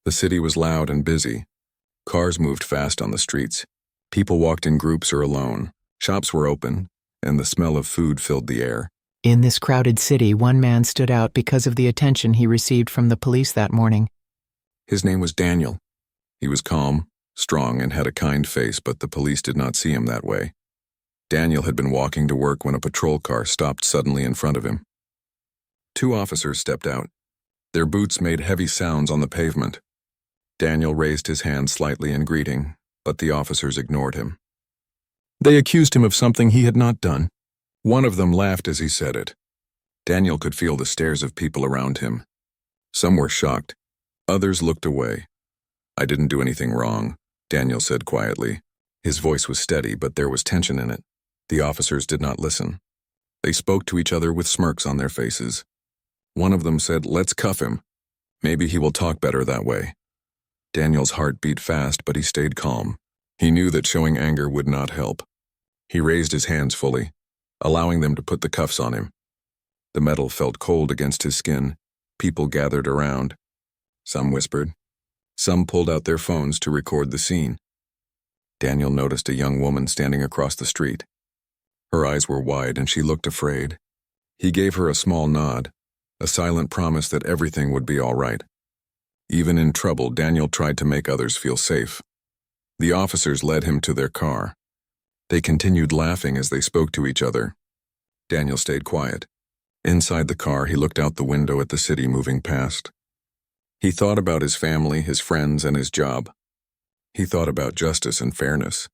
The city was loud and busy. Cars moved fast on the streets. People walked in groups or alone. Shops were open, and the smell of food filled the air. In this crowded city, one man stood out because of the attention he received from the police that morning. His name was Daniel. He was calm, strong, and had a kind face, but the police did not see him that way. Daniel had been walking to work when a patrol car stopped suddenly in front of him. Two officers stepped out. Their boots made heavy sounds on the pavement. Daniel raised his hand slightly in greeting, but the officers ignored him. They accused him of something he had not done. One of them laughed as he said it. Daniel could feel the stares of people around him. Some were shocked. Others looked away. "I didn't do anything wrong," Daniel said quietly. His voice was steady, but there was tension in it. The officers did not listen. They spoke to each other with smirks on their faces. One of them said, "Let's cuff him. Maybe he will talk better that way." Daniel's heart beat fast, but he stayed calm. He knew that showing anger would not help. He raised his hands fully, allowing them to put the cuffs on him. The metal felt cold against his skin. People gathered around. Some whispered. Some pulled out their phones to record the scene. Daniel noticed a young woman standing across the street. Her eyes were wide and she looked afraid. He gave her a small nod, a silent promise that everything would be all right. Even in trouble, Daniel tried to make others feel safe. The officers led him to their car. They continued laughing as they spoke to each other. Daniel stayed quiet. Inside the car, he looked out the window at the city moving past. He thought about his family, his friends, and his job. He thought about justice and fairness.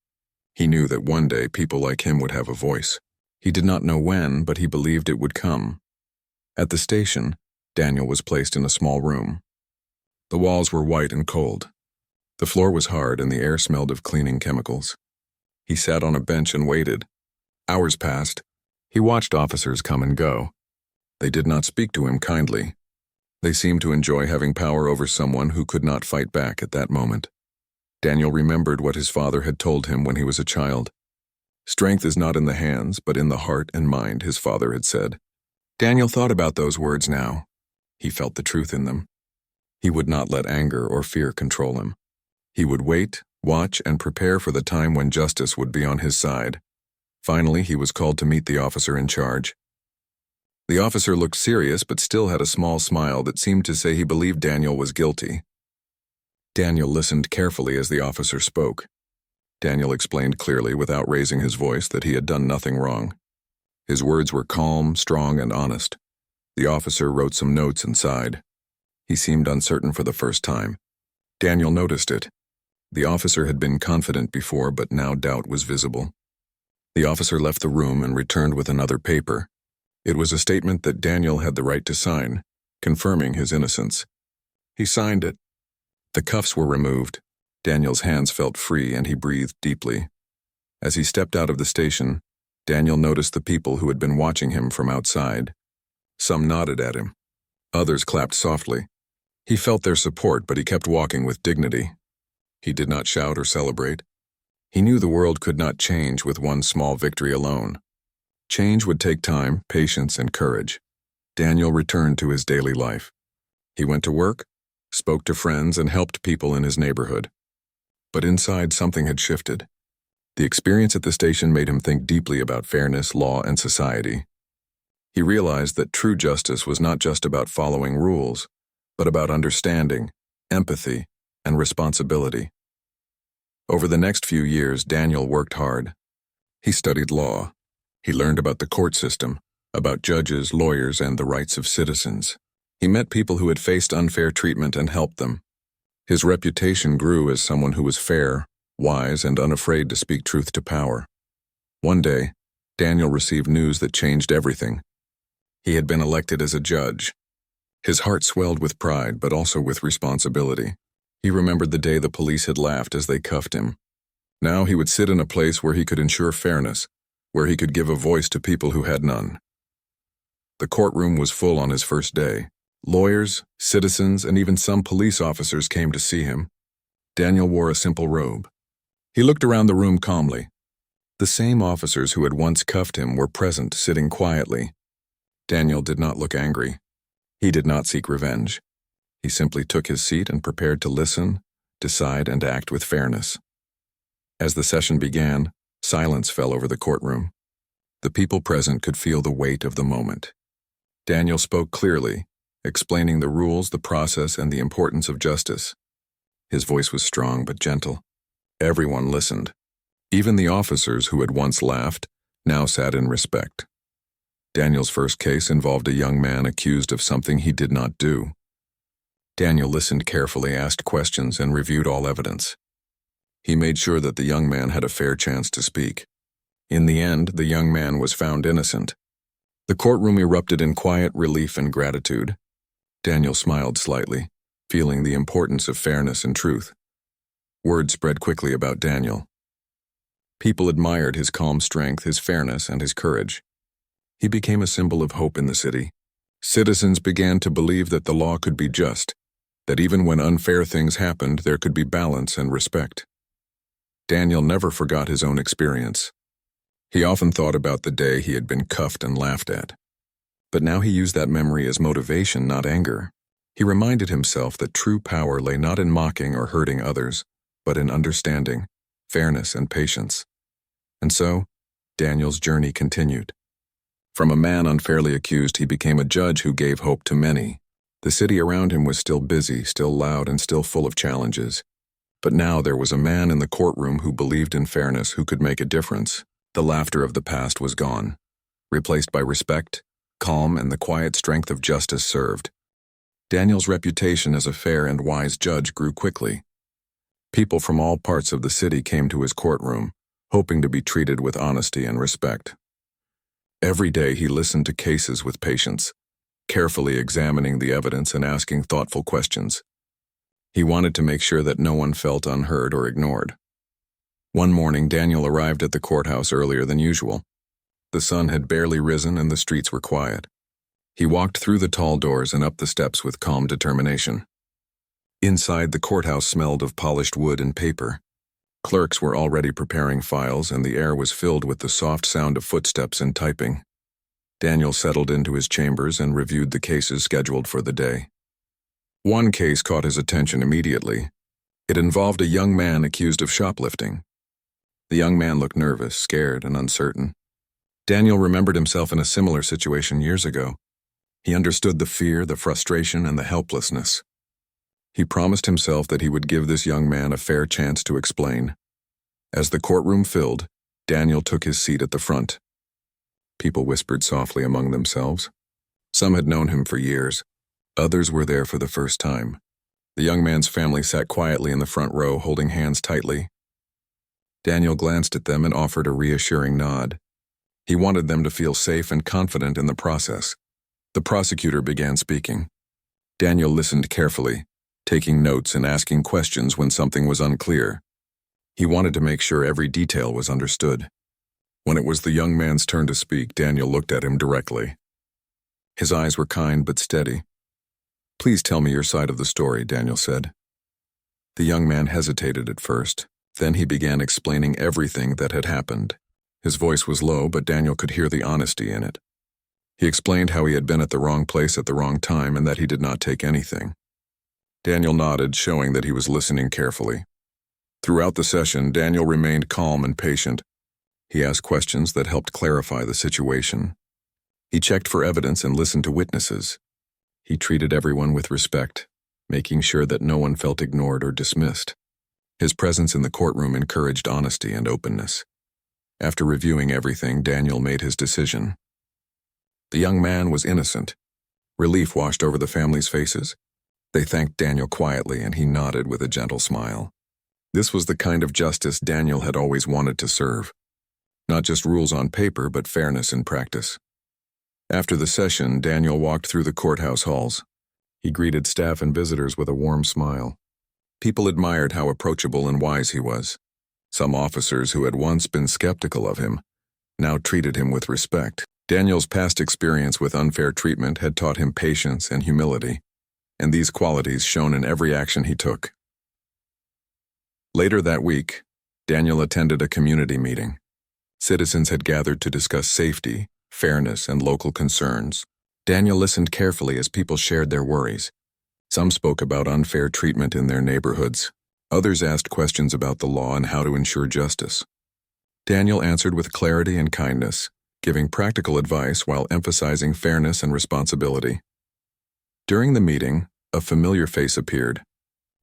He knew that one day people like him would have a voice. He did not know when, but he believed it would come. At the station, Daniel was placed in a small room. The walls were white and cold. The floor was hard and the air smelled of cleaning chemicals. He sat on a bench and waited. Hours passed. He watched officers come and go. They did not speak to him kindly. They seemed to enjoy having power over someone who could not fight back at that moment. Daniel remembered what his father had told him when he was a child. "Strength is not in the hands, but in the heart and mind," his father had said. Daniel thought about those words now. He felt the truth in them. He would not let anger or fear control him. He would wait, watch, and prepare for the time when justice would be on his side. Finally, he was called to meet the officer in charge. The officer looked serious but still had a small smile that seemed to say he believed Daniel was guilty. Daniel listened carefully as the officer spoke. Daniel explained clearly without raising his voice that he had done nothing wrong. His words were calm, strong, and honest. The officer wrote some notes and sighed. He seemed uncertain for the first time. Daniel noticed it. The officer had been confident before, but now doubt was visible. The officer left the room and returned with another paper. It was a statement that Daniel had the right to sign, confirming his innocence. He signed it. The cuffs were removed. Daniel's hands felt free and he breathed deeply. As he stepped out of the station, Daniel noticed the people who had been watching him from outside. Some nodded at him. Others clapped softly. He felt their support, but he kept walking with dignity. He did not shout or celebrate. He knew the world could not change with one small victory alone. Change would take time, patience, and courage. Daniel returned to his daily life. He went to work, spoke to friends, and helped people in his neighborhood. But inside, something had shifted. The experience at the station made him think deeply about fairness, law, and society. He realized that true justice was not just about following rules, but about understanding, empathy, and responsibility. Over the next few years, Daniel worked hard. He studied law. He learned about the court system, about judges, lawyers, and the rights of citizens. He met people who had faced unfair treatment and helped them. His reputation grew as someone who was fair, wise, and unafraid to speak truth to power. One day, Daniel received news that changed everything. He had been elected as a judge. His heart swelled with pride, but also with responsibility. He remembered the day the police had laughed as they cuffed him. Now he would sit in a place where he could ensure fairness, where he could give a voice to people who had none. The courtroom was full on his first day. Lawyers, citizens, and even some police officers came to see him. Daniel wore a simple robe. He looked around the room calmly. The same officers who had once cuffed him were present, sitting quietly. Daniel did not look angry. He did not seek revenge. He simply took his seat and prepared to listen, decide, and act with fairness. As the session began, silence fell over the courtroom. The people present could feel the weight of the moment. Daniel spoke clearly, explaining the rules, the process, and the importance of justice. His voice was strong but gentle. Everyone listened. Even the officers who had once laughed now sat in respect. Daniel's first case involved a young man accused of something he did not do. Daniel listened carefully, asked questions, and reviewed all evidence. He made sure that the young man had a fair chance to speak. In the end, the young man was found innocent. The courtroom erupted in quiet relief and gratitude. Daniel smiled slightly, feeling the importance of fairness and truth. Word spread quickly about Daniel. People admired his calm strength, his fairness, and his courage. He became a symbol of hope in the city. Citizens began to believe that the law could be just, that even when unfair things happened, there could be balance and respect. Daniel never forgot his own experience. He often thought about the day he had been cuffed and laughed at. But now he used that memory as motivation, not anger. He reminded himself that true power lay not in mocking or hurting others, but in understanding, fairness, and patience. And so, Daniel's journey continued. From a man unfairly accused, he became a judge who gave hope to many. The city around him was still busy, still loud, and still full of challenges. But now there was a man in the courtroom who believed in fairness, who could make a difference. The laughter of the past was gone, replaced by respect, calm, and the quiet strength of justice served. Daniel's reputation as a fair and wise judge grew quickly. People from all parts of the city came to his courtroom, hoping to be treated with honesty and respect. Every day he listened to cases with patience, carefully examining the evidence and asking thoughtful questions. He wanted to make sure that no one felt unheard or ignored. One morning, Daniel arrived at the courthouse earlier than usual. The sun had barely risen and the streets were quiet. He walked through the tall doors and up the steps with calm determination. Inside, the courthouse smelled of polished wood and paper. Clerks were already preparing files, and the air was filled with the soft sound of footsteps and typing. Daniel settled into his chambers and reviewed the cases scheduled for the day. One case caught his attention immediately. It involved a young man accused of shoplifting. The young man looked nervous, scared, and uncertain. Daniel remembered himself in a similar situation years ago. He understood the fear, the frustration, and the helplessness. He promised himself that he would give this young man a fair chance to explain. As the courtroom filled, Daniel took his seat at the front. People whispered softly among themselves. Some had known him for years. Others were there for the first time. The young man's family sat quietly in the front row, holding hands tightly. Daniel glanced at them and offered a reassuring nod. He wanted them to feel safe and confident in the process. The prosecutor began speaking. Daniel listened carefully, taking notes and asking questions when something was unclear. He wanted to make sure every detail was understood. When it was the young man's turn to speak, Daniel looked at him directly. His eyes were kind but steady. "Please tell me your side of the story," Daniel said. The young man hesitated at first. Then he began explaining everything that had happened. His voice was low, but Daniel could hear the honesty in it. He explained how he had been at the wrong place at the wrong time and that he did not take anything. Daniel nodded, showing that he was listening carefully. Throughout the session, Daniel remained calm and patient. He asked questions that helped clarify the situation. He checked for evidence and listened to witnesses. He treated everyone with respect, making sure that no one felt ignored or dismissed. His presence in the courtroom encouraged honesty and openness. After reviewing everything, Daniel made his decision. The young man was innocent. Relief washed over the family's faces. They thanked Daniel quietly, and he nodded with a gentle smile. This was the kind of justice Daniel had always wanted to serve. Not just rules on paper, but fairness in practice. After the session, Daniel walked through the courthouse halls. He greeted staff and visitors with a warm smile. People admired how approachable and wise he was. Some officers who had once been skeptical of him now treated him with respect. Daniel's past experience with unfair treatment had taught him patience and humility, and these qualities shone in every action he took. Later that week, Daniel attended a community meeting. Citizens had gathered to discuss safety, fairness, and local concerns. Daniel listened carefully as people shared their worries. Some spoke about unfair treatment in their neighborhoods. Others asked questions about the law and how to ensure justice. Daniel answered with clarity and kindness, giving practical advice while emphasizing fairness and responsibility. During the meeting, a familiar face appeared.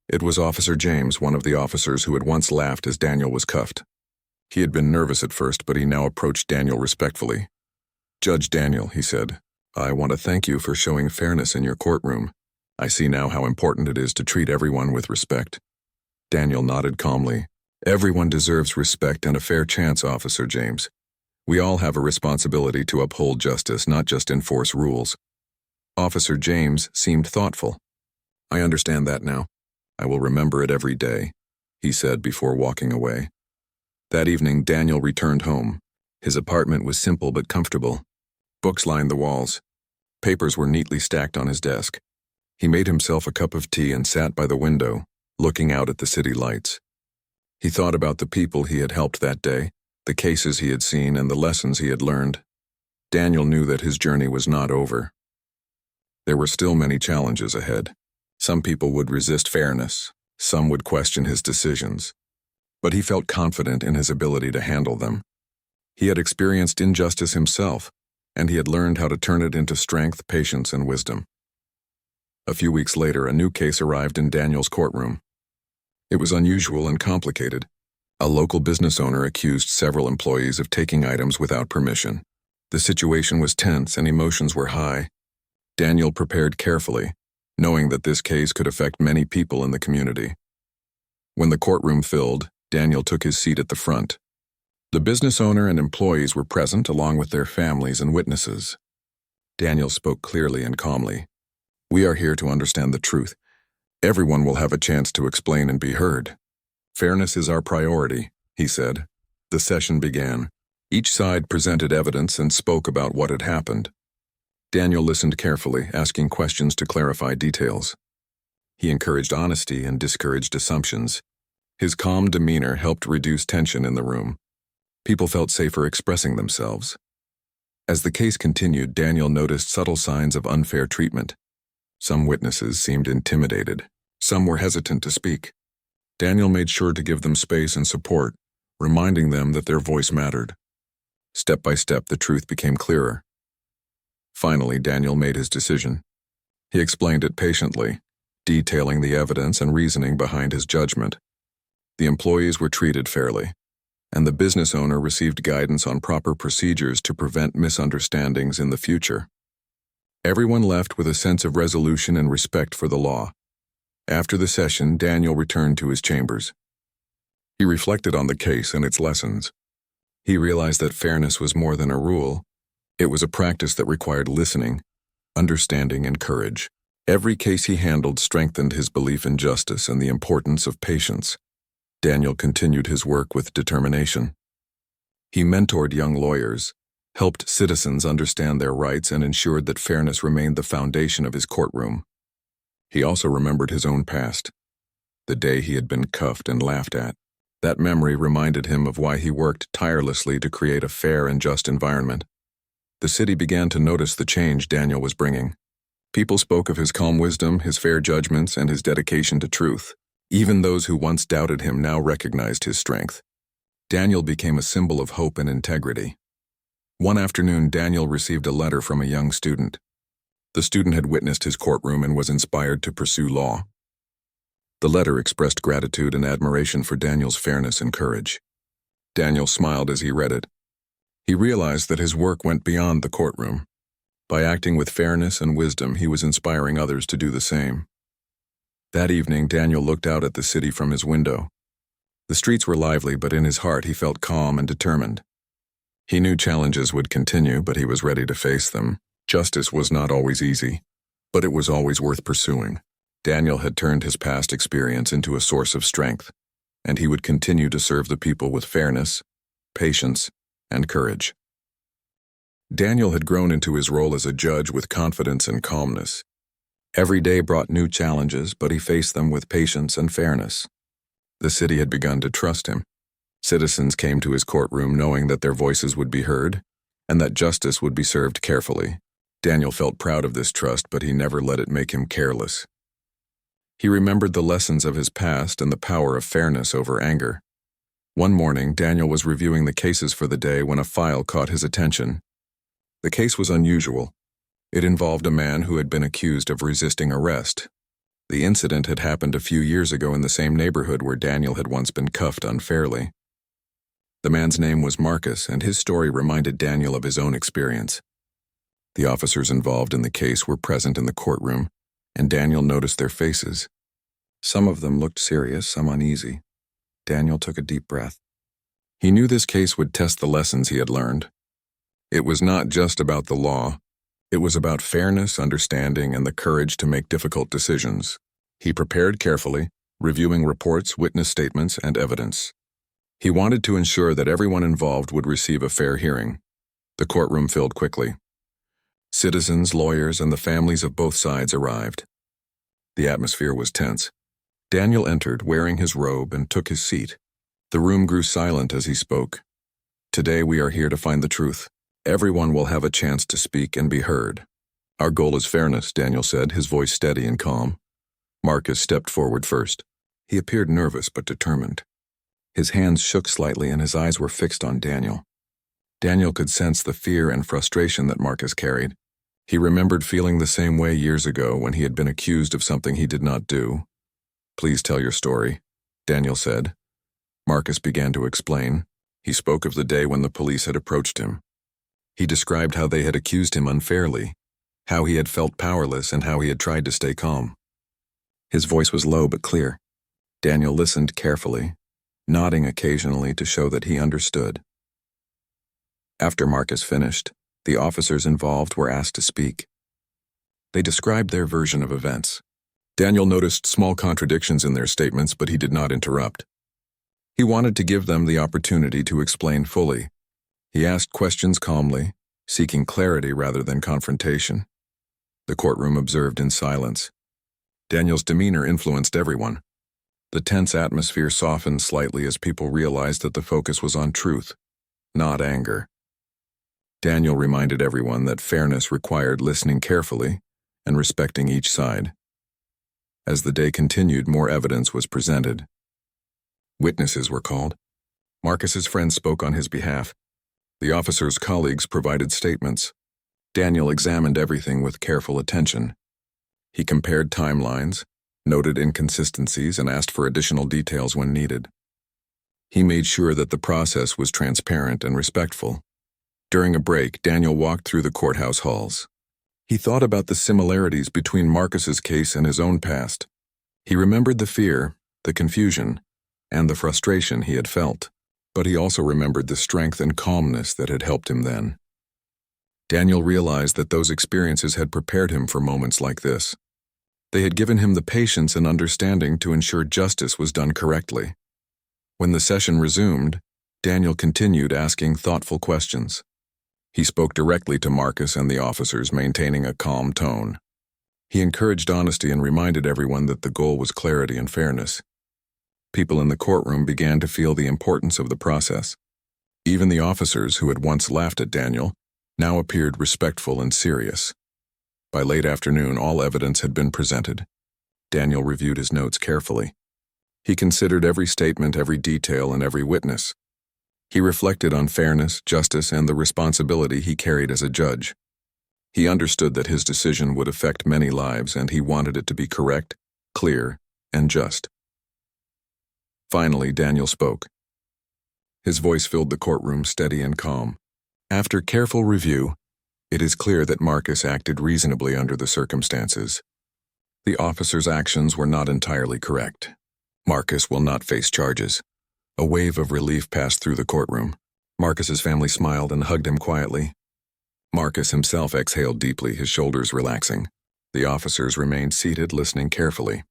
It was Officer James, one of the officers who had once laughed as Daniel was cuffed. He had been nervous at first, but he now approached Daniel respectfully. "Judge Daniel," he said, "I want to thank you for showing fairness in your courtroom. I see now how important it is to treat everyone with respect." Daniel nodded calmly. "Everyone deserves respect and a fair chance, Officer James. We all have a responsibility to uphold justice, not just enforce rules." Officer James seemed thoughtful. "I understand that now. I will remember it every day," he said before walking away. That evening, Daniel returned home. His apartment was simple but comfortable. Books lined the walls. Papers were neatly stacked on his desk. He made himself a cup of tea and sat by the window, looking out at the city lights. He thought about the people he had helped that day, the cases he had seen, and the lessons he had learned. Daniel knew that his journey was not over. There were still many challenges ahead. Some people would resist fairness. Some would question his decisions. But he felt confident in his ability to handle them. He had experienced injustice himself, and he had learned how to turn it into strength, patience, and wisdom. A few weeks later, a new case arrived in Daniel's courtroom. It was unusual and complicated. A local business owner accused several employees of taking items without permission. The situation was tense and emotions were high. Daniel prepared carefully, knowing that this case could affect many people in the community. When the courtroom filled, Daniel took his seat at the front. The business owner and employees were present along with their families and witnesses. Daniel spoke clearly and calmly. "We are here to understand the truth. Everyone will have a chance to explain and be heard. Fairness is our priority," he said. The session began. Each side presented evidence and spoke about what had happened. Daniel listened carefully, asking questions to clarify details. He encouraged honesty and discouraged assumptions. His calm demeanor helped reduce tension in the room. People felt safer expressing themselves. As the case continued, Daniel noticed subtle signs of unfair treatment. Some witnesses seemed intimidated. Some were hesitant to speak. Daniel made sure to give them space and support, reminding them that their voice mattered. Step by step, the truth became clearer. Finally, Daniel made his decision. He explained it patiently, detailing the evidence and reasoning behind his judgment. The employees were treated fairly, and the business owner received guidance on proper procedures to prevent misunderstandings in the future. Everyone left with a sense of resolution and respect for the law. After the session, Daniel returned to his chambers. He reflected on the case and its lessons. He realized that fairness was more than a rule. It was a practice that required listening, understanding, and courage. Every case he handled strengthened his belief in justice and the importance of patience. Daniel continued his work with determination. He mentored young lawyers, helped citizens understand their rights, and ensured that fairness remained the foundation of his courtroom. He also remembered his own past, the day he had been cuffed and laughed at. That memory reminded him of why he worked tirelessly to create a fair and just environment. The city began to notice the change Daniel was bringing. People spoke of his calm wisdom, his fair judgments, and his dedication to truth. Even those who once doubted him now recognized his strength. Daniel became a symbol of hope and integrity. One afternoon, Daniel received a letter from a young student. The student had witnessed his courtroom and was inspired to pursue law. The letter expressed gratitude and admiration for Daniel's fairness and courage. Daniel smiled as he read it. He realized that his work went beyond the courtroom. By acting with fairness and wisdom, he was inspiring others to do the same. That evening, Daniel looked out at the city from his window. The streets were lively, but in his heart he felt calm and determined. He knew challenges would continue, but he was ready to face them. Justice was not always easy, but it was always worth pursuing. Daniel had turned his past experience into a source of strength, and he would continue to serve the people with fairness, patience, and courage. Daniel had grown into his role as a judge with confidence and calmness. Every day brought new challenges, but he faced them with patience and fairness. The city had begun to trust him. Citizens came to his courtroom knowing that their voices would be heard and that justice would be served carefully. Daniel felt proud of this trust, but he never let it make him careless. He remembered the lessons of his past and the power of fairness over anger. One morning, Daniel was reviewing the cases for the day when a file caught his attention. The case was unusual. It involved a man who had been accused of resisting arrest. The incident had happened a few years ago in the same neighborhood where Daniel had once been cuffed unfairly. The man's name was Marcus, and his story reminded Daniel of his own experience. The officers involved in the case were present in the courtroom, and Daniel noticed their faces. Some of them looked serious, some uneasy. Daniel took a deep breath. He knew this case would test the lessons he had learned. It was not just about the law. It was about fairness, understanding, and the courage to make difficult decisions. He prepared carefully, reviewing reports, witness statements, and evidence. He wanted to ensure that everyone involved would receive a fair hearing. The courtroom filled quickly. Citizens, lawyers, and the families of both sides arrived. The atmosphere was tense. Daniel entered, wearing his robe, and took his seat. The room grew silent as he spoke. Today we are here to find the truth. Everyone will have a chance to speak and be heard. Our goal is fairness, Daniel said, his voice steady and calm. Marcus stepped forward first. He appeared nervous but determined. His hands shook slightly and his eyes were fixed on Daniel. Daniel could sense the fear and frustration that Marcus carried. He remembered feeling the same way years ago when he had been accused of something he did not do. Please tell your story, Daniel said. Marcus began to explain. He spoke of the day when the police had approached him. He described how they had accused him unfairly, how he had felt powerless, and how he had tried to stay calm. His voice was low but clear. Daniel listened carefully, nodding occasionally to show that he understood. After Marcus finished, the officers involved were asked to speak. They described their version of events. Daniel noticed small contradictions in their statements, but he did not interrupt. He wanted to give them the opportunity to explain fully. He asked questions calmly, seeking clarity rather than confrontation. The courtroom observed in silence. Daniel's demeanor influenced everyone. The tense atmosphere softened slightly as people realized that the focus was on truth, not anger. Daniel reminded everyone that fairness required listening carefully and respecting each side. As the day continued, more evidence was presented. Witnesses were called. Marcus's friends spoke on his behalf. The officer's colleagues provided statements. Daniel examined everything with careful attention. He compared timelines, noted inconsistencies, and asked for additional details when needed. He made sure that the process was transparent and respectful. During a break, Daniel walked through the courthouse halls. He thought about the similarities between Marcus's case and his own past. He remembered the fear, the confusion, and the frustration he had felt, but he also remembered the strength and calmness that had helped him then. Daniel realized that those experiences had prepared him for moments like this. They had given him the patience and understanding to ensure justice was done correctly. When the session resumed, Daniel continued asking thoughtful questions. He spoke directly to Marcus and the officers, maintaining a calm tone. He encouraged honesty and reminded everyone that the goal was clarity and fairness. People in the courtroom began to feel the importance of the process. Even the officers who had once laughed at Daniel now appeared respectful and serious. By late afternoon, all evidence had been presented. Daniel reviewed his notes carefully. He considered every statement, every detail, and every witness. He reflected on fairness, justice, and the responsibility he carried as a judge. He understood that his decision would affect many lives, and he wanted it to be correct, clear, and just. Finally, Daniel spoke. His voice filled the courtroom, steady and calm. After careful review, it is clear that Marcus acted reasonably under the circumstances. The officer's actions were not entirely correct. Marcus will not face charges. A wave of relief passed through the courtroom. Marcus's family smiled and hugged him quietly. Marcus himself exhaled deeply, his shoulders relaxing. The officers remained seated, listening carefully.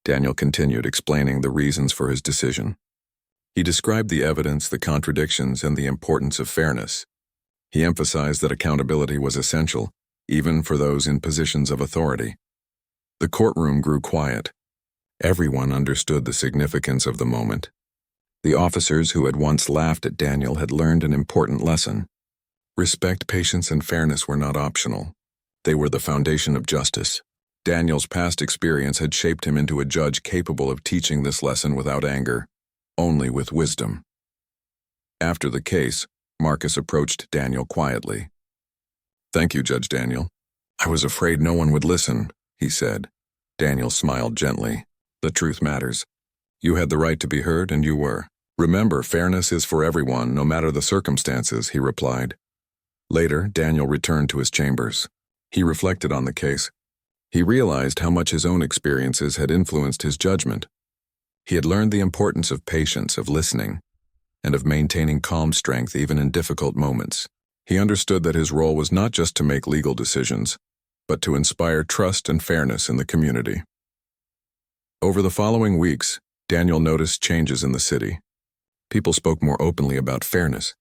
Daniel continued, explaining the reasons for his decision. He described the evidence, the contradictions, and the importance of fairness. He emphasized that accountability was essential, even for those in positions of authority. The courtroom grew quiet. Everyone understood the significance of the moment. The officers who had once laughed at Daniel had learned an important lesson. Respect, patience, and fairness were not optional. They were the foundation of justice. Daniel's past experience had shaped him into a judge capable of teaching this lesson without anger, only with wisdom. After the case, Marcus approached Daniel quietly. "Thank you, Judge Daniel. I was afraid no one would listen," he said. Daniel smiled gently. "The truth matters. You had the right to be heard, and you were. Remember, fairness is for everyone, no matter the circumstances," he replied. Later, Daniel returned to his chambers. He reflected on the case. He realized how much his own experiences had influenced his judgment. He had learned the importance of patience, of listening, and of maintaining calm strength even in difficult moments. He understood that his role was not just to make legal decisions, but to inspire trust and fairness in the community. Over the following weeks, Daniel noticed changes in the city. People spoke more openly about fairness.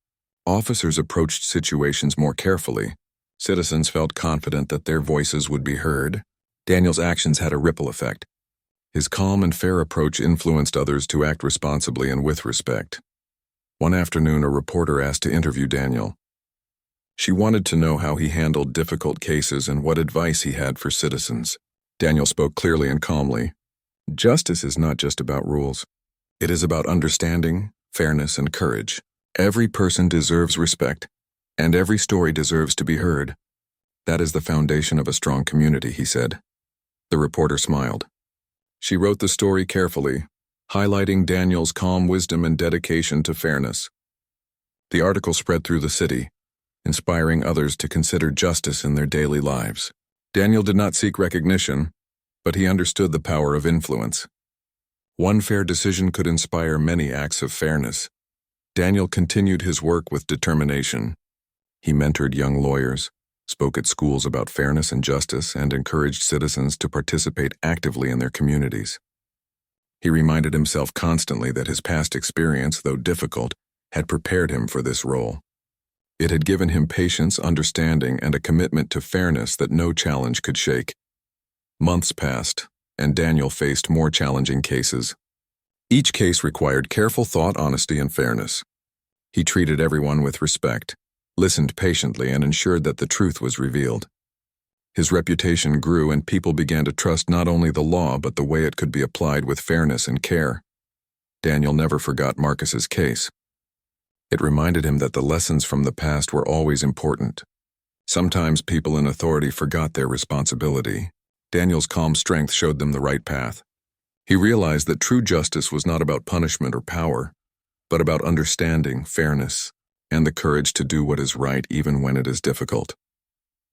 Officers approached situations more carefully. Citizens felt confident that their voices would be heard. Daniel's actions had a ripple effect. His calm and fair approach influenced others to act responsibly and with respect. One afternoon, a reporter asked to interview Daniel. She wanted to know how he handled difficult cases and what advice he had for citizens. Daniel spoke clearly and calmly. "Justice is not just about rules. It is about understanding, fairness, and courage. Every person deserves respect, and every story deserves to be heard. That is the foundation of a strong community," he said. The reporter smiled. She wrote the story carefully, highlighting Daniel's calm wisdom and dedication to fairness. The article spread through the city, inspiring others to consider justice in their daily lives. Daniel did not seek recognition, but he understood the power of influence. One fair decision could inspire many acts of fairness. Daniel continued his work with determination. He mentored young lawyers, spoke at schools about fairness and justice, and encouraged citizens to participate actively in their communities. He reminded himself constantly that his past experience, though difficult, had prepared him for this role. It had given him patience, understanding, and a commitment to fairness that no challenge could shake. Months passed, and Daniel faced more challenging cases. Each case required careful thought, honesty, and fairness. He treated everyone with respect, listened patiently, and ensured that the truth was revealed. His reputation grew, and people began to trust not only the law but the way it could be applied with fairness and care. Daniel never forgot Marcus's case. It reminded him that the lessons from the past were always important. Sometimes people in authority forgot their responsibility. Daniel's calm strength showed them the right path. He realized that true justice was not about punishment or power, but about understanding, fairness, and the courage to do what is right even when it is difficult.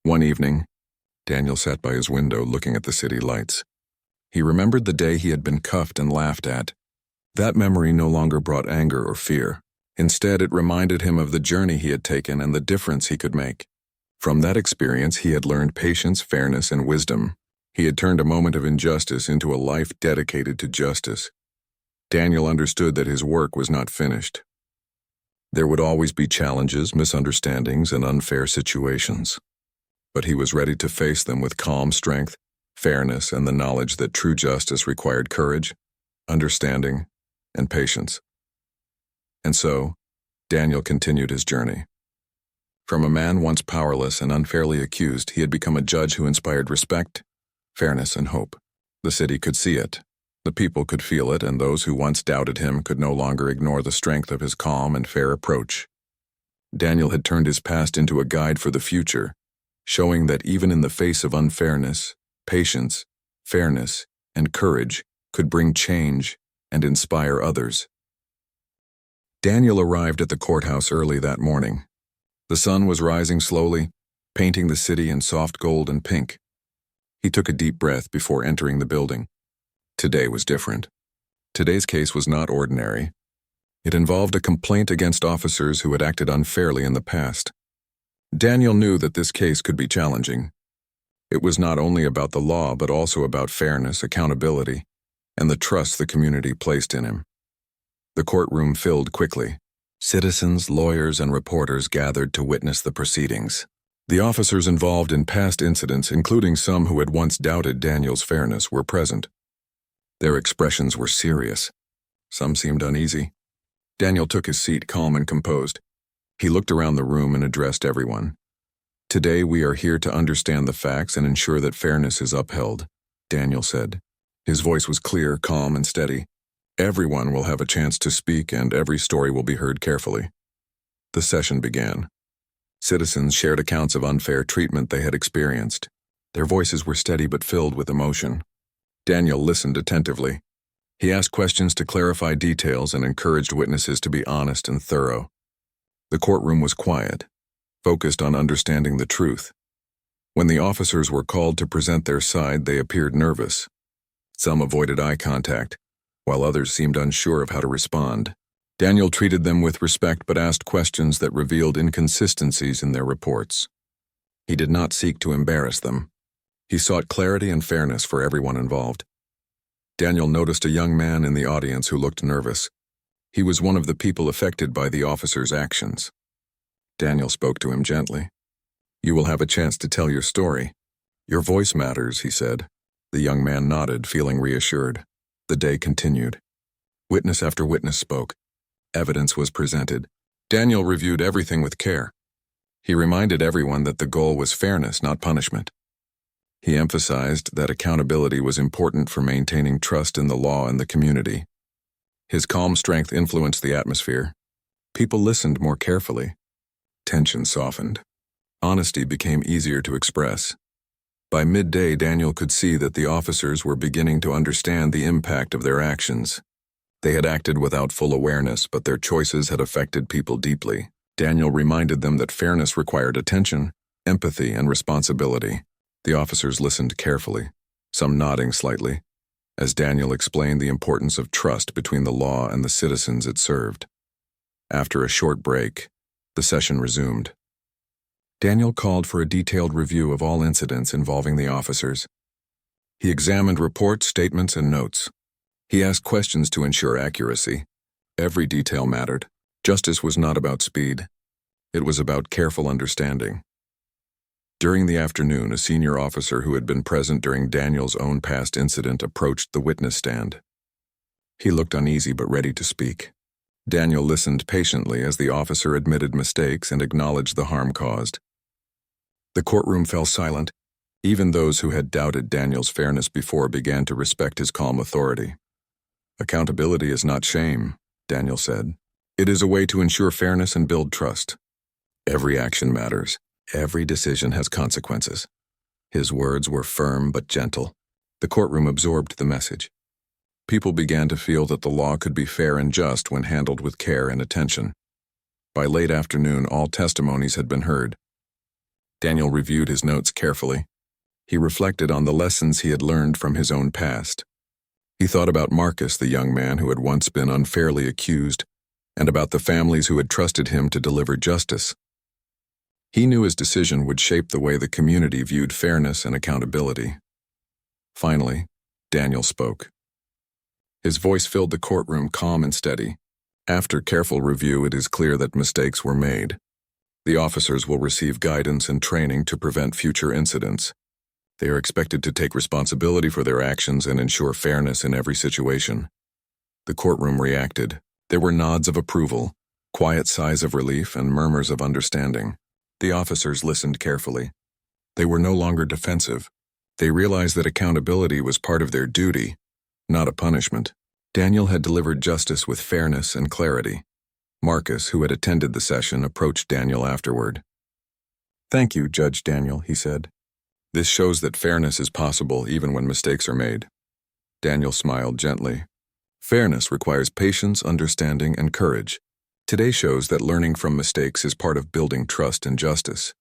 One evening, Daniel sat by his window looking at the city lights. He remembered the day he had been cuffed and laughed at. That memory no longer brought anger or fear. Instead, it reminded him of the journey he had taken and the difference he could make. From that experience, he had learned patience, fairness, and wisdom. He had turned a moment of injustice into a life dedicated to justice. Daniel understood that his work was not finished. There would always be challenges, misunderstandings, and unfair situations. But he was ready to face them with calm strength, fairness, and the knowledge that true justice required courage, understanding, and patience. And so, Daniel continued his journey. From a man once powerless and unfairly accused, he had become a judge who inspired respect, fairness, and hope. The city could see it, the people could feel it, and those who once doubted him could no longer ignore the strength of his calm and fair approach. Daniel had turned his past into a guide for the future, showing that even in the face of unfairness, patience, fairness, and courage could bring change and inspire others. Daniel arrived at the courthouse early that morning. The sun was rising slowly, painting the city in soft gold and pink. He took a deep breath before entering the building. Today was different. Today's case was not ordinary. It involved a complaint against officers who had acted unfairly in the past. Daniel knew that this case could be challenging. It was not only about the law but also about fairness, accountability, and the trust the community placed in him. The courtroom filled quickly. Citizens, lawyers, and reporters gathered to witness the proceedings. The officers involved in past incidents, including some who had once doubted Daniel's fairness, were present. Their expressions were serious. Some seemed uneasy. Daniel took his seat, calm and composed. He looked around the room and addressed everyone. Today we are here to understand the facts and ensure that fairness is upheld. Daniel said. His voice was clear, calm, and steady. Everyone will have a chance to speak, and every story will be heard carefully. The session began. Citizens shared accounts of unfair treatment they had experienced. Their voices were steady but filled with emotion. Daniel listened attentively. He asked questions to clarify details and encouraged witnesses to be honest and thorough. The courtroom was quiet, focused on understanding the truth. When the officers were called to present their side, they appeared nervous. Some avoided eye contact, while others seemed unsure of how to respond. Daniel treated them with respect but asked questions that revealed inconsistencies in their reports. He did not seek to embarrass them. He sought clarity and fairness for everyone involved. Daniel noticed a young man in the audience who looked nervous. He was one of the people affected by the officer's actions. Daniel spoke to him gently. "You will have a chance to tell your story. Your voice matters," he said. The young man nodded, feeling reassured. The day continued. Witness after witness spoke. Evidence was presented. Daniel reviewed everything with care. He reminded everyone that the goal was fairness, not punishment. He emphasized that accountability was important for maintaining trust in the law and the community. His calm strength influenced the atmosphere. People listened more carefully. Tension softened. Honesty became easier to express. By midday, Daniel could see that the officers were beginning to understand the impact of their actions. They had acted without full awareness, but their choices had affected people deeply. Daniel reminded them that fairness required attention, empathy, and responsibility. The officers listened carefully, some nodding slightly, as Daniel explained the importance of trust between the law and the citizens it served. After a short break, the session resumed. Daniel called for a detailed review of all incidents involving the officers. He examined reports, statements, and notes. He asked questions to ensure accuracy. Every detail mattered. Justice was not about speed. It was about careful understanding. During the afternoon, a senior officer who had been present during Daniel's own past incident approached the witness stand. He looked uneasy but ready to speak. Daniel listened patiently as the officer admitted mistakes and acknowledged the harm caused. The courtroom fell silent. Even those who had doubted Daniel's fairness before began to respect his calm authority. "Accountability is not shame," Daniel said. "It is a way to ensure fairness and build trust. Every action matters. Every decision has consequences." His words were firm but gentle. The courtroom absorbed the message. People began to feel that the law could be fair and just when handled with care and attention. By late afternoon, all testimonies had been heard. Daniel reviewed his notes carefully. He reflected on the lessons he had learned from his own past. He thought about Marcus, the young man who had once been unfairly accused, and about the families who had trusted him to deliver justice. He knew his decision would shape the way the community viewed fairness and accountability. Finally, Daniel spoke. His voice filled the courtroom, calm and steady. After careful review, it is clear that mistakes were made. The officers will receive guidance and training to prevent future incidents. They are expected to take responsibility for their actions and ensure fairness in every situation. The courtroom reacted. There were nods of approval, quiet sighs of relief, and murmurs of understanding. The officers listened carefully. They were no longer defensive. They realized that accountability was part of their duty, not a punishment. Daniel had delivered justice with fairness and clarity. Marcus, who had attended the session, approached Daniel afterward. "Thank you, Judge Daniel," he said. "This shows that fairness is possible even when mistakes are made." Daniel smiled gently. "Fairness requires patience, understanding, and courage. Today shows that learning from mistakes is part of building trust and justice."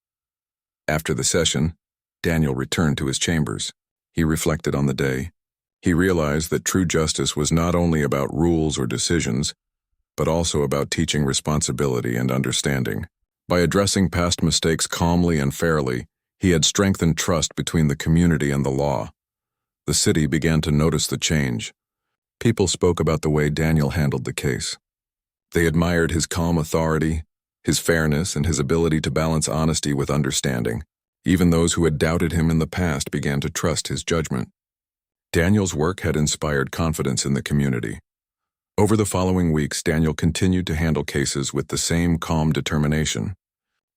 After the session, Daniel returned to his chambers. He reflected on the day. He realized that true justice was not only about rules or decisions, but also about teaching responsibility and understanding. By addressing past mistakes calmly and fairly, he had strengthened trust between the community and the law. The city began to notice the change. People spoke about the way Daniel handled the case. They admired his calm authority, his fairness, and his ability to balance honesty with understanding. Even those who had doubted him in the past began to trust his judgment. Daniel's work had inspired confidence in the community. Over the following weeks, Daniel continued to handle cases with the same calm determination.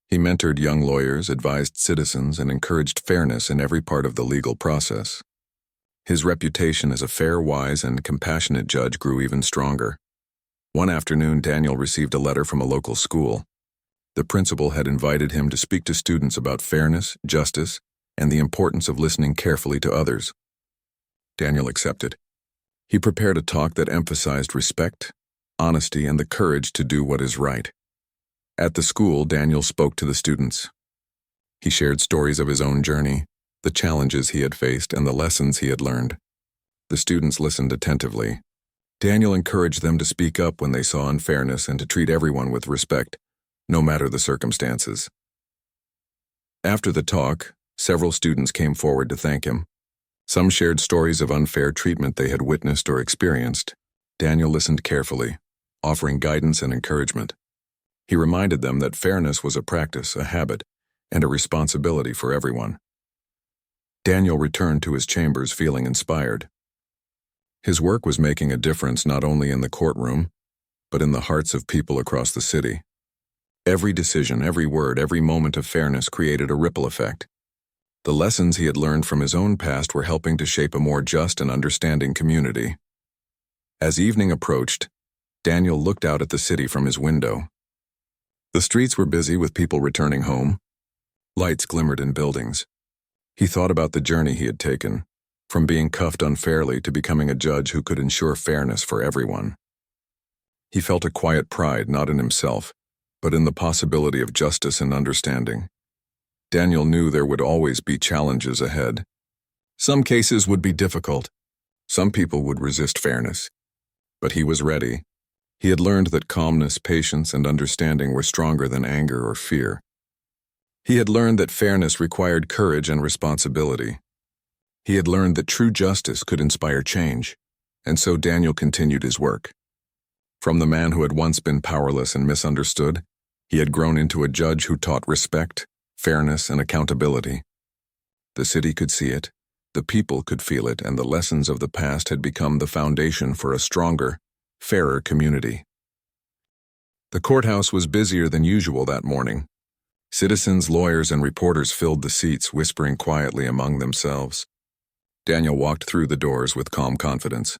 He mentored young lawyers, advised citizens, and encouraged fairness in every part of the legal process. His reputation as a fair, wise, and compassionate judge grew even stronger. One afternoon, Daniel received a letter from a local school. The principal had invited him to speak to students about fairness, justice, and the importance of listening carefully to others. Daniel accepted. He prepared a talk that emphasized respect, honesty, and the courage to do what is right. At the school, Daniel spoke to the students. He shared stories of his own journey, the challenges he had faced, and the lessons he had learned. The students listened attentively. Daniel encouraged them to speak up when they saw unfairness and to treat everyone with respect, no matter the circumstances. After the talk, several students came forward to thank him. Some shared stories of unfair treatment they had witnessed or experienced. Daniel listened carefully, offering guidance and encouragement. He reminded them that fairness was a practice, a habit, and a responsibility for everyone. Daniel returned to his chambers feeling inspired. His work was making a difference not only in the courtroom, but in the hearts of people across the city. Every decision, every word, every moment of fairness created a ripple effect. The lessons he had learned from his own past were helping to shape a more just and understanding community. As evening approached, Daniel looked out at the city from his window. The streets were busy with people returning home. Lights glimmered in buildings. He thought about the journey he had taken, from being cuffed unfairly to becoming a judge who could ensure fairness for everyone. He felt a quiet pride not in himself, but in the possibility of justice and understanding. Daniel knew there would always be challenges ahead. Some cases would be difficult. Some people would resist fairness. But he was ready. He had learned that calmness, patience, and understanding were stronger than anger or fear. He had learned that fairness required courage and responsibility. He had learned that true justice could inspire change, and so Daniel continued his work. From the man who had once been powerless and misunderstood, he had grown into a judge who taught respect, fairness, and accountability. The city could see it, the people could feel it, and the lessons of the past had become the foundation for a stronger, fairer community. The courthouse was busier than usual that morning. Citizens, lawyers, and reporters filled the seats, whispering quietly among themselves. Daniel walked through the doors with calm confidence.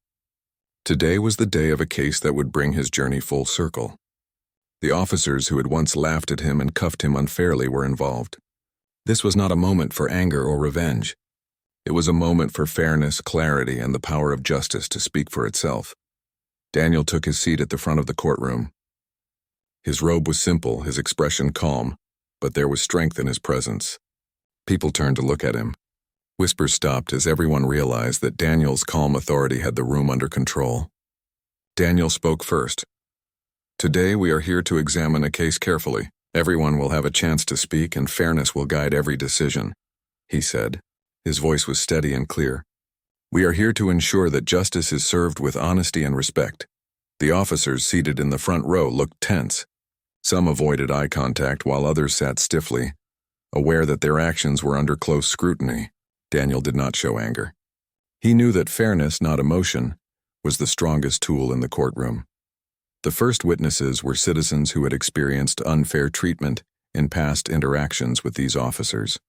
Today was the day of a case that would bring his journey full circle. The officers who had once laughed at him and cuffed him unfairly were involved. This was not a moment for anger or revenge. It was a moment for fairness, clarity, and the power of justice to speak for itself. Daniel took his seat at the front of the courtroom. His robe was simple, his expression calm, but there was strength in his presence. People turned to look at him. Whispers stopped as everyone realized that Daniel's calm authority had the room under control. Daniel spoke first. Today we are here to examine a case carefully. Everyone will have a chance to speak and fairness will guide every decision, he said. His voice was steady and clear. We are here to ensure that justice is served with honesty and respect. The officers seated in the front row looked tense. Some avoided eye contact while others sat stiffly, aware that their actions were under close scrutiny. Daniel did not show anger. He knew that fairness, not emotion, was the strongest tool in the courtroom. The first witnesses were citizens who had experienced unfair treatment in past interactions with these officers.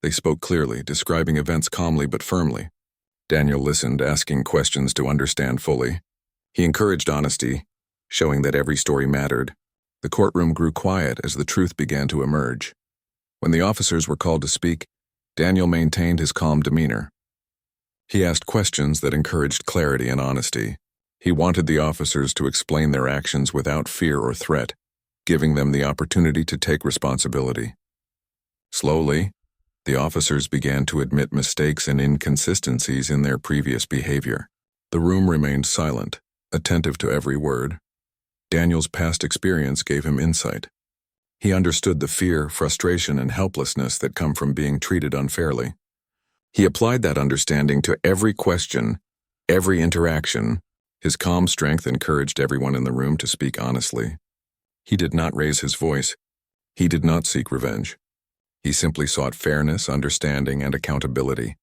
They spoke clearly, describing events calmly but firmly. Daniel listened, asking questions to understand fully. He encouraged honesty, showing that every story mattered. The courtroom grew quiet as the truth began to emerge. When the officers were called to speak, Daniel maintained his calm demeanor. He asked questions that encouraged clarity and honesty. He wanted the officers to explain their actions without fear or threat, giving them the opportunity to take responsibility. Slowly, the officers began to admit mistakes and inconsistencies in their previous behavior. The room remained silent, attentive to every word. Daniel's past experience gave him insight. He understood the fear, frustration, and helplessness that come from being treated unfairly. He applied that understanding to every question, every interaction. His calm strength encouraged everyone in the room to speak honestly. He did not raise his voice. He did not seek revenge. He simply sought fairness, understanding, and accountability.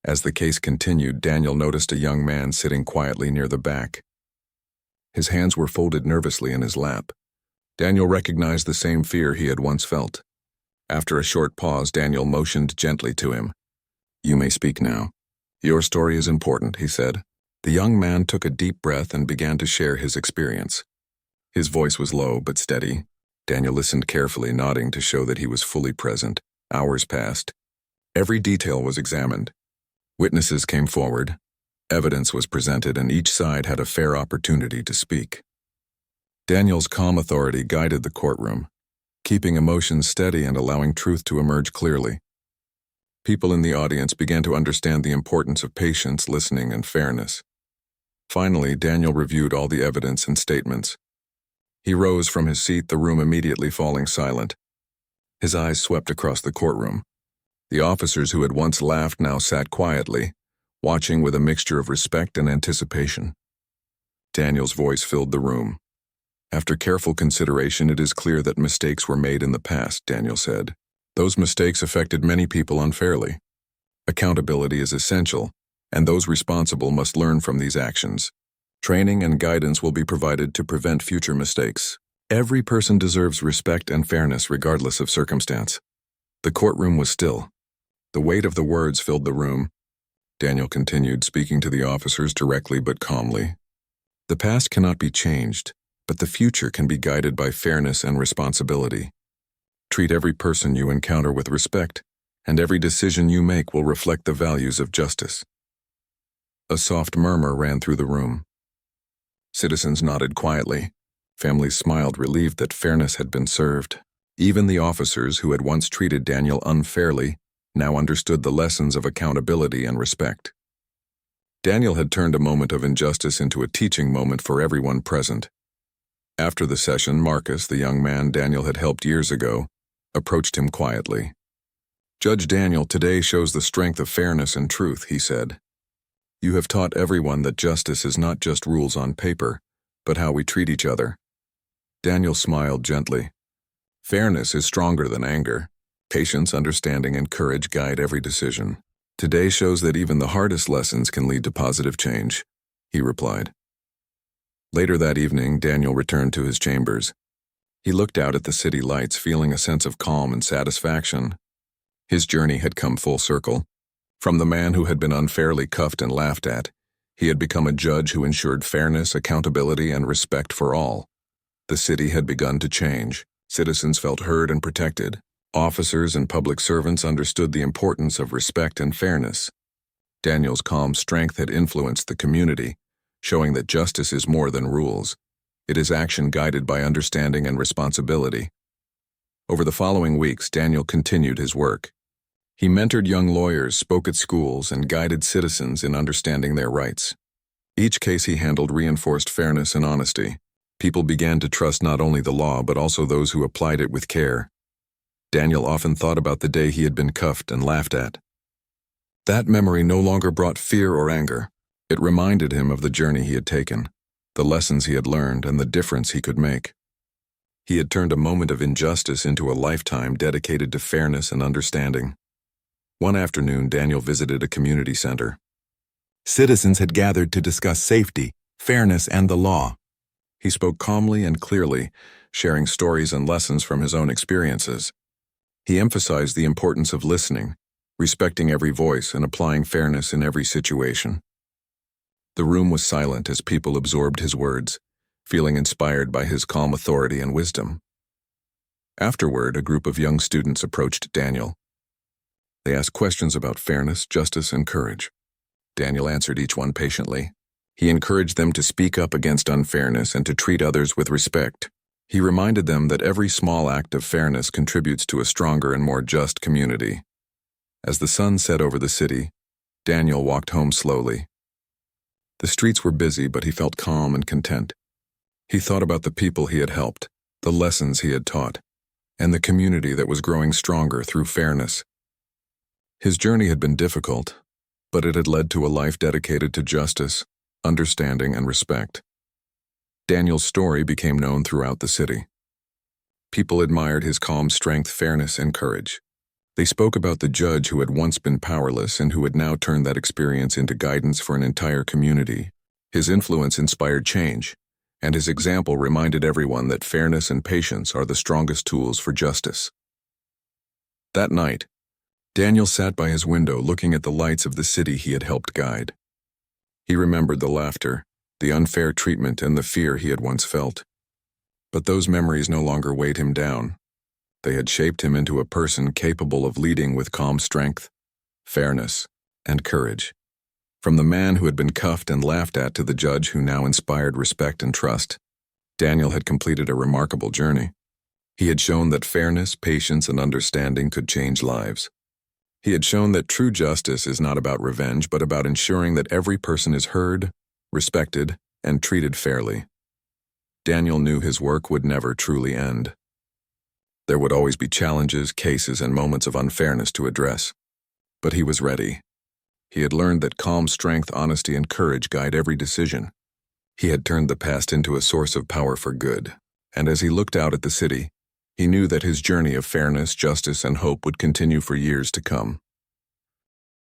As the case continued, Daniel noticed a young man sitting quietly near the back. His hands were folded nervously in his lap. Daniel recognized the same fear he had once felt. After a short pause, Daniel motioned gently to him. "You may speak now," Your story is important, he said. The young man took a deep breath and began to share his experience. His voice was low but steady. Daniel listened carefully, nodding to show that he was fully present. Hours passed. Every detail was examined. Witnesses came forward. Evidence was presented, and each side had a fair opportunity to speak. Daniel's calm authority guided the courtroom, keeping emotions steady and allowing truth to emerge clearly. People in the audience began to understand the importance of patience, listening, and fairness. Finally, Daniel reviewed all the evidence and statements. He rose from his seat, the room immediately falling silent. His eyes swept across the courtroom. The officers who had once laughed now sat quietly, watching with a mixture of respect and anticipation. Daniel's voice filled the room. After careful consideration, it is clear that mistakes were made in the past, Daniel said. Those mistakes affected many people unfairly. Accountability is essential, and those responsible must learn from these actions. Training and guidance will be provided to prevent future mistakes. Every person deserves respect and fairness regardless of circumstance. The courtroom was still. The weight of the words filled the room. Daniel continued, speaking to the officers directly but calmly. The past cannot be changed, but the future can be guided by fairness and responsibility. Treat every person you encounter with respect, and every decision you make will reflect the values of justice. A soft murmur ran through the room. Citizens nodded quietly. Families smiled, relieved that fairness had been served. Even the officers who had once treated Daniel unfairly now understood the lessons of accountability and respect. Daniel had turned a moment of injustice into a teaching moment for everyone present. After the session, Marcus, the young man Daniel had helped years ago, approached him quietly. "Judge Daniel, today shows the strength of fairness and truth," he said. "You have taught everyone that justice is not just rules on paper, but how we treat each other." Daniel smiled gently. "Fairness is stronger than anger. Patience, understanding, and courage guide every decision. Today shows that even the hardest lessons can lead to positive change," he replied. Later that evening, Daniel returned to his chambers. He looked out at the city lights, feeling a sense of calm and satisfaction. His journey had come full circle. From the man who had been unfairly cuffed and laughed at, he had become a judge who ensured fairness, accountability, and respect for all. The city had begun to change. Citizens felt heard and protected. Officers and public servants understood the importance of respect and fairness. Daniel's calm strength had influenced the community, showing that justice is more than rules. It is action guided by understanding and responsibility. Over the following weeks, Daniel continued his work. He mentored young lawyers, spoke at schools, and guided citizens in understanding their rights. Each case he handled reinforced fairness and honesty. People began to trust not only the law but also those who applied it with care. Daniel often thought about the day he had been cuffed and laughed at. That memory no longer brought fear or anger. It reminded him of the journey he had taken, the lessons he had learned, and the difference he could make. He had turned a moment of injustice into a lifetime dedicated to fairness and understanding. One afternoon, Daniel visited a community center. Citizens had gathered to discuss safety, fairness, and the law. He spoke calmly and clearly, sharing stories and lessons from his own experiences. He emphasized the importance of listening, respecting every voice, and applying fairness in every situation. The room was silent as people absorbed his words, feeling inspired by his calm authority and wisdom. Afterward, a group of young students approached Daniel. They asked questions about fairness, justice, and courage. Daniel answered each one patiently. He encouraged them to speak up against unfairness and to treat others with respect. He reminded them that every small act of fairness contributes to a stronger and more just community. As the sun set over the city, Daniel walked home slowly. The streets were busy, but he felt calm and content. He thought about the people he had helped, the lessons he had taught, and the community that was growing stronger through fairness. His journey had been difficult, but it had led to a life dedicated to justice, understanding, and respect. Daniel's story became known throughout the city. People admired his calm strength, fairness, and courage. They spoke about the judge who had once been powerless and who had now turned that experience into guidance for an entire community. His influence inspired change, and his example reminded everyone that fairness and patience are the strongest tools for justice. That night, Daniel sat by his window looking at the lights of the city he had helped guide. He remembered the laughter, the unfair treatment, and the fear he had once felt. But those memories no longer weighed him down. They had shaped him into a person capable of leading with calm strength, fairness, and courage. From the man who had been cuffed and laughed at to the judge who now inspired respect and trust, Daniel had completed a remarkable journey. He had shown that fairness, patience, and understanding could change lives. He had shown that true justice is not about revenge, but about ensuring that every person is heard, respected, and treated fairly. Daniel knew his work would never truly end. There would always be challenges, cases, and moments of unfairness to address. But he was ready. He had learned that calm strength, honesty, and courage guide every decision. He had turned the past into a source of power for good, and as he looked out at the city, he knew that his journey of fairness, justice, and hope would continue for years to come.